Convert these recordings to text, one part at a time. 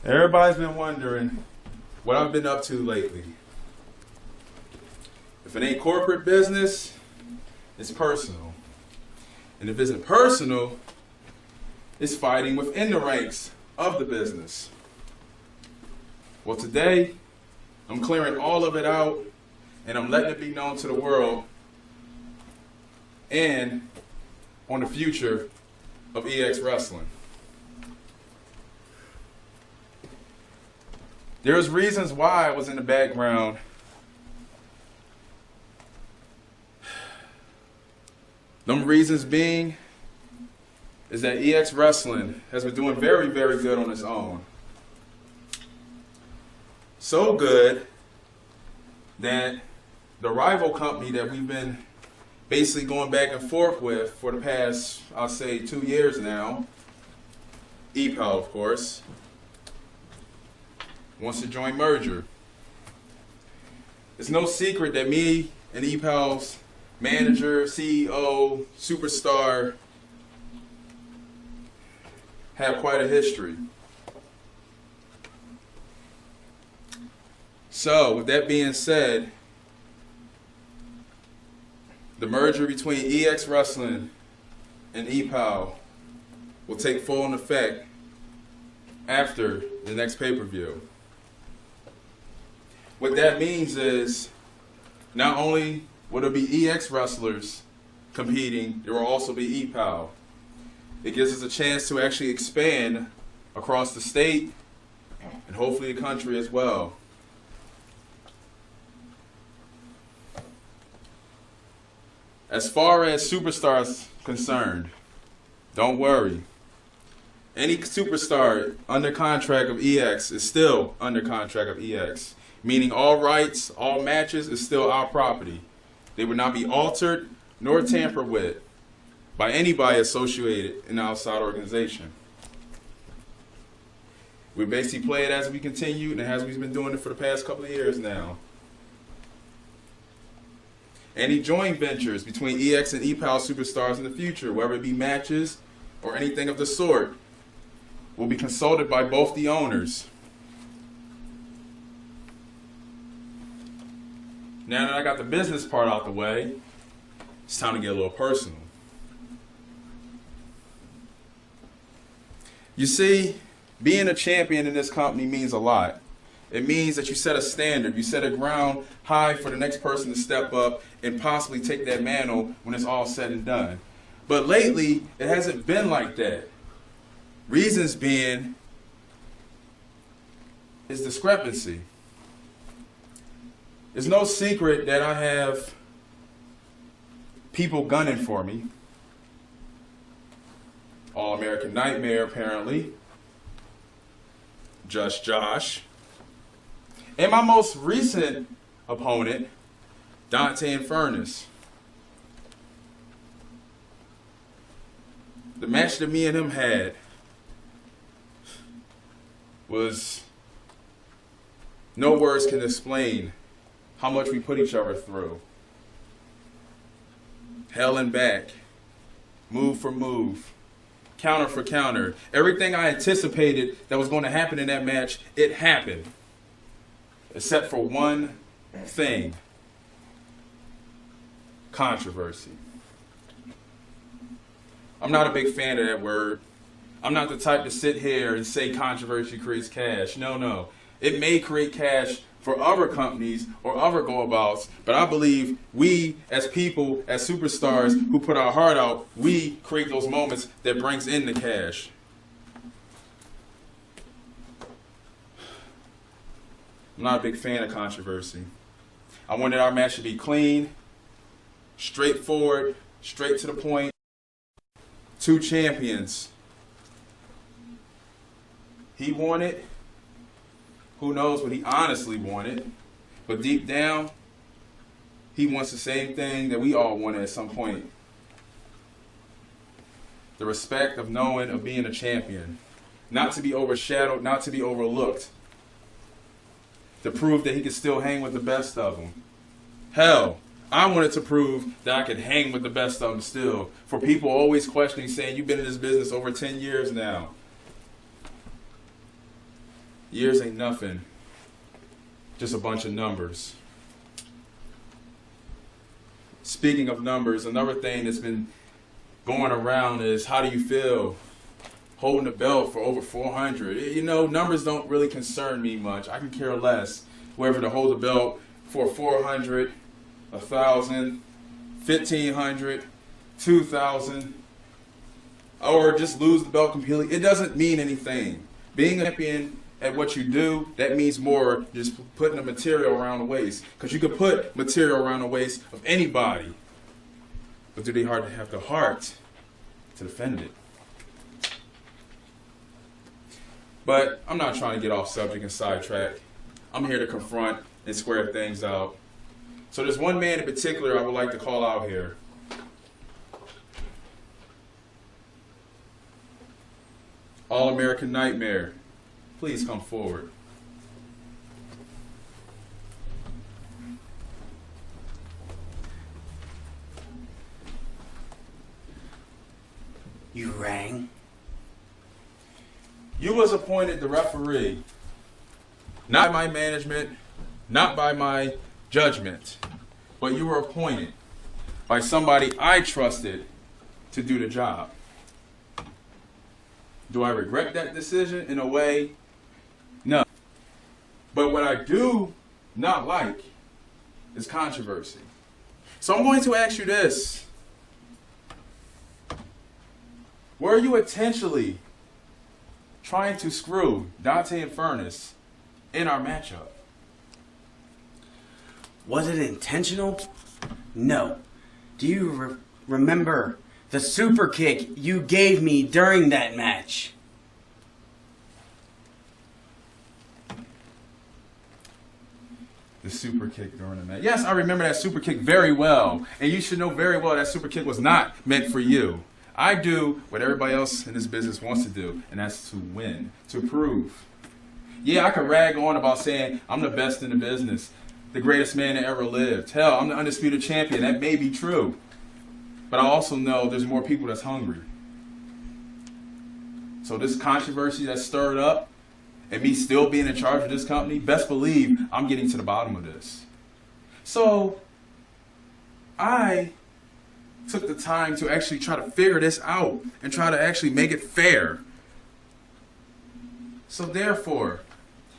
Everybody's been wondering what I've been up to lately. If it ain't corporate business, it's personal. And if it isn't personal, it's fighting within the ranks of the business. Well, today, I'm clearing all of it out, and I'm letting it be known to the world and on the future of EX Wrestling. There's reasons why I was in the background. Them reasons being is that EX Wrestling has been doing very, very good on its own. So good that the rival company that we've been basically going back and forth with for the past, I'll say, 2 years now, E-Pow, of course, wants to join merger. It's no secret that me and E-Pow's manager, CEO, superstar have quite a history. So, with that being said, the merger between EX Wrestling and E-Pow will take full effect after the next pay-per-view. What that means is not only will there be EX wrestlers competing, there will also be E-Pow. It gives us a chance to actually expand across the state and hopefully the country as well. As far as superstars concerned, don't worry. Any superstar under contract of EX is still under contract of EX, meaning all rights, all matches is still our property. They would not be altered nor tampered with by anybody associated in the outside organization. We basically play it as we continue and as we've been doing it for the past couple of years now. Any joint ventures between EX and E-Pow superstars in the future, whether it be matches or anything of the sort, will be consulted by both the owners. Now that I got the business part out the way, it's time to get a little personal. You see, being a champion in this company means a lot. It means that you set a standard, you set a ground high for the next person to step up and possibly take that mantle when it's all said and done. But lately, it hasn't been like that. Reasons being is discrepancy. It's no secret that I have people gunning for me. All-American Nightmare, apparently. Just Josh. And my most recent opponent, Dante and Furnace. The match that me and him had was, no words can explain how much we put each other through. Hell and back, move for move, counter for counter. Everything I anticipated that was going to happen in that match, it happened. Except for one thing: controversy. I'm not a big fan of that word. I'm not the type to sit here and say controversy creates cash. No. It may create cash for other companies or other go-abouts, but I believe we, as people, as superstars who put our heart out, we create those moments that brings in the cash. I'm not a big fan of controversy. I wanted our match to be clean, straightforward, straight to the point. Two champions. He wanted, who knows what he honestly wanted, but deep down, he wants the same thing that we all wanted at some point. The respect of knowing, of being a champion. Not to be overshadowed, not to be overlooked. To prove that he could still hang with the best of them. Hell, I wanted to prove that I could hang with the best of them still. For people always questioning, saying, you've been in this business over 10 years now. Years ain't nothing. Just a bunch of numbers. Speaking of numbers, another thing that's been going around is, how do you feel holding the belt for over 400? You know, numbers don't really concern me much. I can care less whether to hold the belt for 400, 1,000, 1,500, 2,000, or just lose the belt completely. It doesn't mean anything. Being a champion at what you do, that means more than just putting the material around the waist. Because you could put material around the waist of anybody, but do they have the heart to defend it? But I'm not trying to get off subject and sidetrack. I'm here to confront and square things out. So there's one man in particular I would like to call out here. All-American Nightmare. Please come forward. You rang? You was appointed the referee, not by my management, not by my judgment, but you were appointed by somebody I trusted to do the job. Do I regret that decision? In a way, no. But what I do not like is controversy. So I'm going to ask you this. Were you intentionally trying to screw Dante and Furnace in our matchup? Was it intentional? No. Do you remember the super kick you gave me during that match? The super kick during the match. Yes, I remember that super kick very well. And you should know very well that super kick was not meant for you. I do what everybody else in this business wants to do, and that's to win, to prove. Yeah, I can rag on about saying I'm the best in the business, the greatest man that ever lived. Hell, I'm the undisputed champion. That may be true. But I also know there's more people that's hungry. So this controversy that's stirred up, and me still being in charge of this company, best believe I'm getting to the bottom of this. So I took the time to actually try to figure this out and try to actually make it fair. So therefore,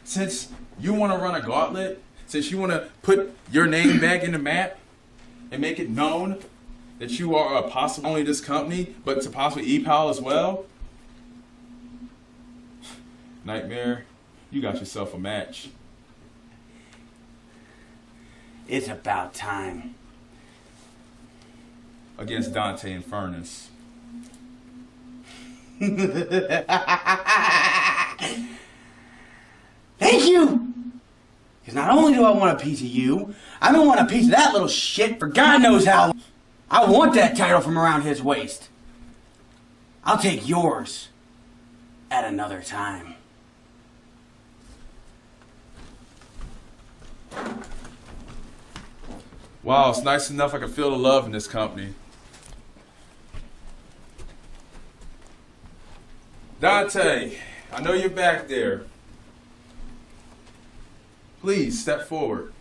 since you want to run a gauntlet, since you want to put your name back in the map and make it known that you are a possible only this company, but to possibly E-Pow as well, Nightmare, you got yourself a match. It's about time. Against Dante and Furnace. Thank you! Because not only do I want a piece of you, I've been wanting a piece of that little shit for God knows how long. I want that title from around his waist. I'll take yours at another time. Wow, it's nice enough I can feel the love in this company. Dante, I know you're back there. Please step forward.